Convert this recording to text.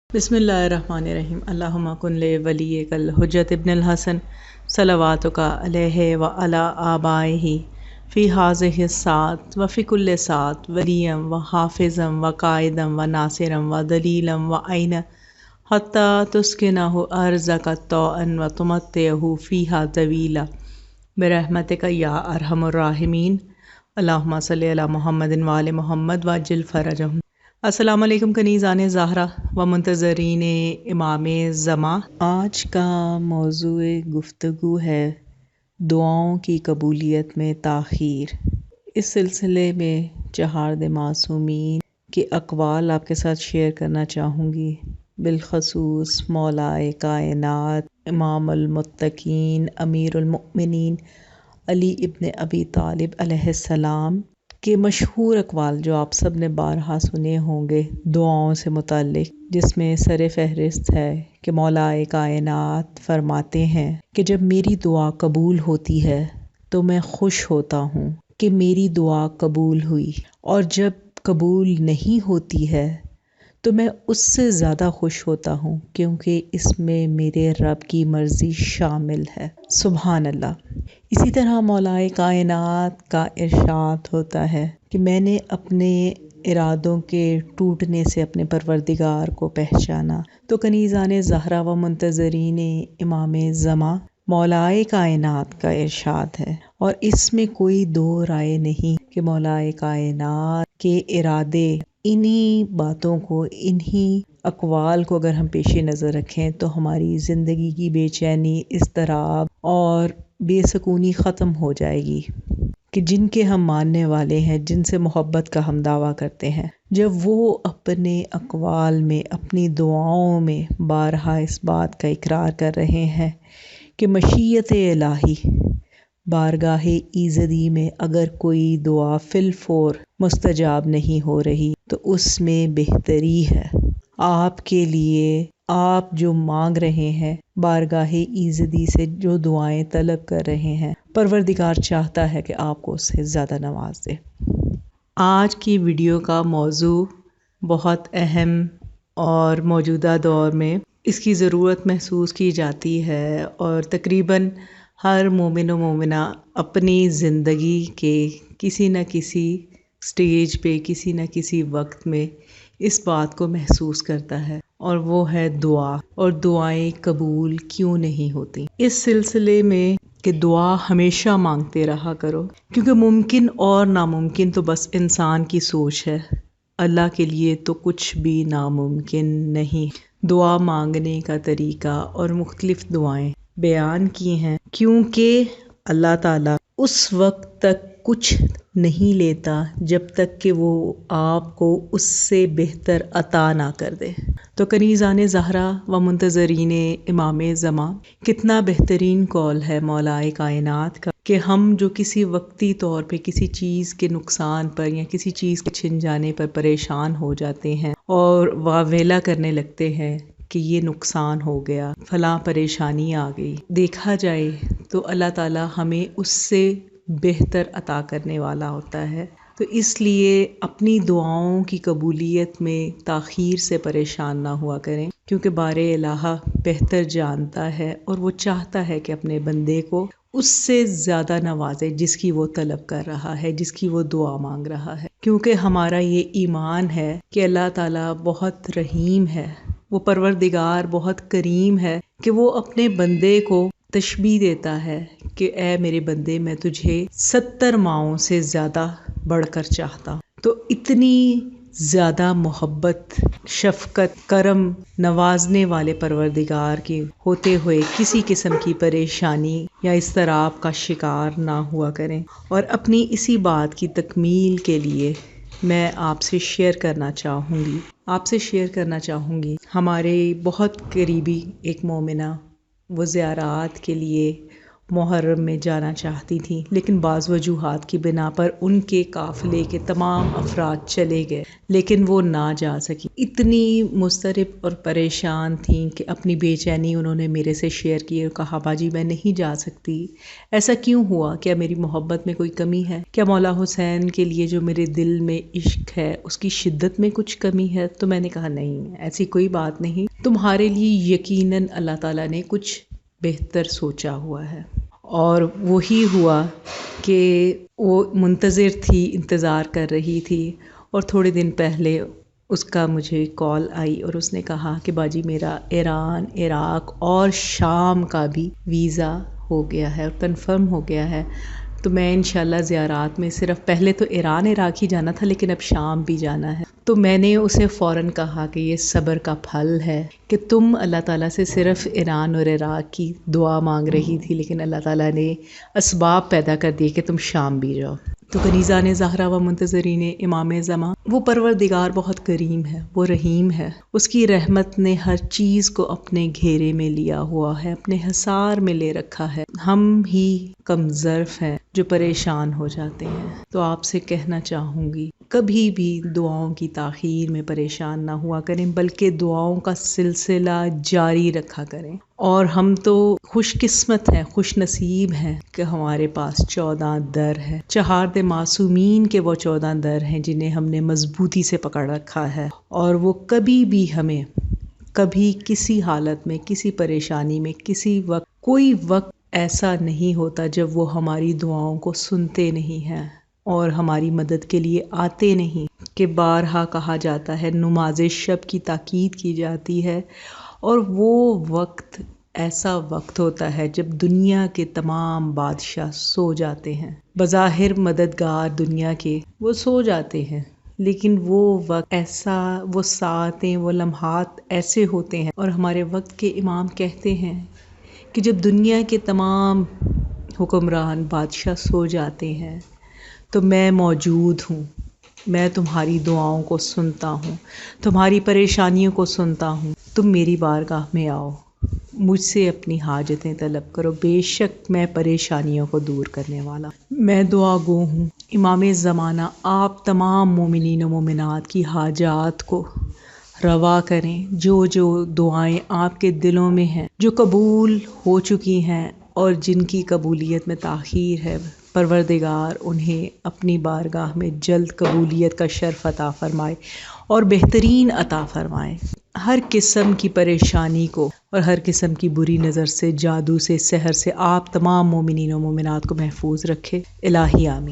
بسم اللہ الرحمن الرحیم اللہم کن لولیک الحجۃ ابن الحسن صلواتک علیہ وعلی آبائہ فی ہذہ الساعۃ وفی کل ساعۃ ولیا وحافظا وقائدا وناصرا ودلیلا وعینا حتی تسکنہ ارضک طوعا وتمتعہ فیہا طویلا برحمتک یا ارحم الراحمین اللہم صلی علی محمد وآل محمد وعجل فرجہم۔ السلام علیکم کنیزان زہرا و منتظرین امام زمان۔ آج کا موضوع گفتگو ہے دعاؤں کی قبولیت میں تاخیر۔ اس سلسلے میں چہارد معصومین کے اقوال آپ کے ساتھ شیئر کرنا چاہوں گی، بالخصوص مولائے کائنات امام المتقین امیر المؤمنین علی ابن ابی طالب علیہ السلام کے مشہور اقوال جو آپ سب نے بارہا سنے ہوں گے دعاؤں سے متعلق، جس میں سر فہرست ہے کہ مولائے کائنات فرماتے ہیں کہ جب میری دعا قبول ہوتی ہے تو میں خوش ہوتا ہوں کہ میری دعا قبول ہوئی، اور جب قبول نہیں ہوتی ہے تو میں اس سے زیادہ خوش ہوتا ہوں کیونکہ اس میں میرے رب کی مرضی شامل ہے۔ سبحان اللہ۔ اسی طرح مولائے کائنات کا ارشاد ہوتا ہے کہ میں نے اپنے ارادوں کے ٹوٹنے سے اپنے پروردگار کو پہچانا۔ تو کنیزان زہرا و منتظرین امام زمان، مولائے کائنات کا ارشاد ہے، اور اس میں کوئی دو رائے نہیں کہ مولائے کائنات کے ارادے، انہی باتوں کو، انہی اقوال کو اگر ہم پیش نظر رکھیں تو ہماری زندگی کی بے چینی، اضطراب اور بے سکونی ختم ہو جائے گی کہ جن کے ہم ماننے والے ہیں، جن سے محبت کا ہم دعویٰ کرتے ہیں، جب وہ اپنے اقوال میں، اپنی دعاؤں میں بارہا اس بات کا اقرار کر رہے ہیں کہ مشیت الہی، بارگاہ ایزدی میں اگر کوئی دعا فی الفور مستجاب نہیں ہو رہی تو اس میں بہتری ہے۔ آپ کے لیے آپ جو مانگ رہے ہیں، بارگاہ ایزدی سے جو دعائیں طلب کر رہے ہیں، پروردگار چاہتا ہے کہ آپ کو اس سے زیادہ نواز دے۔ آج کی ویڈیو کا موضوع بہت اہم اور موجودہ دور میں اس کی ضرورت محسوس کی جاتی ہے، اور تقریباً ہر مومن و مومنہ اپنی زندگی کے کسی نہ کسی سٹیج پہ، کسی نہ کسی وقت میں اس بات کو محسوس کرتا ہے، اور وہ ہے دعا، اور دعائیں قبول کیوں نہیں ہوتی۔ اس سلسلے میں کہ دعا ہمیشہ مانگتے رہا کرو، کیونکہ ممکن اور ناممکن تو بس انسان کی سوچ ہے، اللہ کے لیے تو کچھ بھی ناممکن نہیں۔ دعا مانگنے کا طریقہ اور مختلف دعائیں بیان کی ہیں، کیونکہ اللہ تعالیٰ اس وقت تک کچھ نہیں لیتا جب تک کہ وہ آپ کو اس سے بہتر عطا نہ کر دے۔ تو کنیزان زہرا و منتظرین امام زمان، کتنا بہترین قول ہے مولائے کائنات کا کہ ہم جو کسی وقتی طور پہ کسی چیز کے نقصان پر یا کسی چیز کے چھن جانے پر پریشان ہو جاتے ہیں اور واویلا کرنے لگتے ہیں کہ یہ نقصان ہو گیا، فلاں پریشانی آ گئی، دیکھا جائے تو اللہ تعالیٰ ہمیں اس سے بہتر عطا کرنے والا ہوتا ہے۔ تو اس لیے اپنی دعاؤں کی قبولیت میں تاخیر سے پریشان نہ ہوا کریں، کیونکہ بار الہ بہتر جانتا ہے اور وہ چاہتا ہے کہ اپنے بندے کو اس سے زیادہ نوازے جس کی وہ طلب کر رہا ہے، جس کی وہ دعا مانگ رہا ہے، کیونکہ ہمارا یہ ایمان ہے کہ اللہ تعالیٰ بہت رحیم ہے، وہ پروردگار بہت کریم ہے کہ وہ اپنے بندے کو تشبیہ دیتا ہے کہ اے میرے بندے، میں تجھے 70 ماؤں سے زیادہ بڑھ کر چاہتا ہوں۔ تو اتنی زیادہ محبت، شفقت، کرم، نوازنے والے پروردگار کی ہوتے ہوئے کسی قسم کی پریشانی یا اضطراب کا شکار نہ ہوا کریں۔ اور اپنی اسی بات کی تکمیل کے لیے میں آپ سے شیئر کرنا چاہوں گی ہمارے بہت قریبی ایک مومنہ، وہ زیارات کے لیے محرم میں جانا چاہتی تھیں، لیکن بعض وجوہات کی بنا پر ان کے قافلے کے تمام افراد چلے گئے، لیکن وہ نہ جا سکیں۔ اتنی مضطرب اور پریشان تھیں کہ اپنی بے چینی انہوں نے میرے سے شیئر کی اور کہا باجی میں نہیں جا سکتی، ایسا کیوں ہوا؟ کیا میری محبت میں کوئی کمی ہے؟ کیا مولا حسین کے لیے جو میرے دل میں عشق ہے اس کی شدت میں کچھ کمی ہے؟ تو میں نے کہا نہیں، ایسی کوئی بات نہیں، تمہارے لیے یقیناً اللہ تعالیٰ نے کچھ بہتر سوچا ہوا ہے۔ اور وہی ہوا کہ وہ منتظر تھی، انتظار کر رہی تھی، اور تھوڑے دن پہلے اس کا مجھے کال آئی اور اس نے کہا کہ باجی میرا ایران، عراق اور شام کا بھی ویزا ہو گیا ہے اور کنفرم ہو گیا ہے، تو میں انشاءاللہ زیارات میں صرف پہلے تو ایران عراق ہی جانا تھا، لیکن اب شام بھی جانا ہے۔ تو میں نے اسے فوراً کہا کہ یہ صبر کا پھل ہے کہ تم اللہ تعالیٰ سے صرف ایران اور عراق کی دعا مانگ رہی تھی، لیکن اللہ تعالیٰ نے اسباب پیدا کر دیے کہ تم شام بھی جاؤ۔ تو کنیزان زہرا و منتظرین امام زمان، وہ پروردگار بہت کریم ہے، وہ رحیم ہے، اس کی رحمت نے ہر چیز کو اپنے گھیرے میں لیا ہوا ہے، اپنے حصار میں لے رکھا ہے۔ ہم ہی کم ظرف ہیں جو پریشان ہو جاتے ہیں۔ تو آپ سے کہنا چاہوں گی کبھی بھی دعاؤں کی تاخیر میں پریشان نہ ہوا کریں، بلکہ دعاؤں کا سلسلہ جاری رکھا کریں۔ اور ہم تو خوش قسمت ہیں، خوش نصیب ہیں کہ ہمارے پاس 14 در ہے، چہارد معصومین کے وہ 14 در ہیں جنہیں ہم نے مضبوطی سے پکڑ رکھا ہے، اور وہ کبھی بھی ہمیں کبھی کسی حالت میں، کسی پریشانی میں، کسی وقت، کوئی وقت ایسا نہیں ہوتا جب وہ ہماری دعاؤں کو سنتے نہیں ہیں اور ہماری مدد کے لیے آتے نہیں۔ کہ بارہا کہا جاتا ہے، نماز شب کی تاکید کی جاتی ہے، اور وہ وقت ایسا وقت ہوتا ہے جب دنیا کے تمام بادشاہ سو جاتے ہیں، بظاہر مددگار دنیا کے وہ سو جاتے ہیں، لیکن وہ وقت ایسا، وہ ساعتیں، وہ لمحات ایسے ہوتے ہیں، اور ہمارے وقت کے امام کہتے ہیں کہ جب دنیا کے تمام حکمران بادشاہ سو جاتے ہیں تو میں موجود ہوں، میں تمہاری دعاؤں کو سنتا ہوں، تمہاری پریشانیوں کو سنتا ہوں، تم میری بارگاہ میں آؤ، مجھ سے اپنی حاجتیں طلب کرو، بے شک میں پریشانیوں کو دور کرنے والا، میں دعا گو ہوں۔ امام زمانہ آپ تمام مومنین و مومنات کی حاجات کو روا کریں، جو جو دعائیں آپ کے دلوں میں ہیں، جو قبول ہو چکی ہیں اور جن کی قبولیت میں تاخیر ہے، پروردگار انہیں اپنی بارگاہ میں جلد قبولیت کا شرف عطا فرمائے اور بہترین عطا فرمائے۔ ہر قسم کی پریشانی کو اور ہر قسم کی بری نظر سے، جادو سے، سحر سے آپ تمام مومنین و مومنات کو محفوظ رکھے۔ الہی آمین۔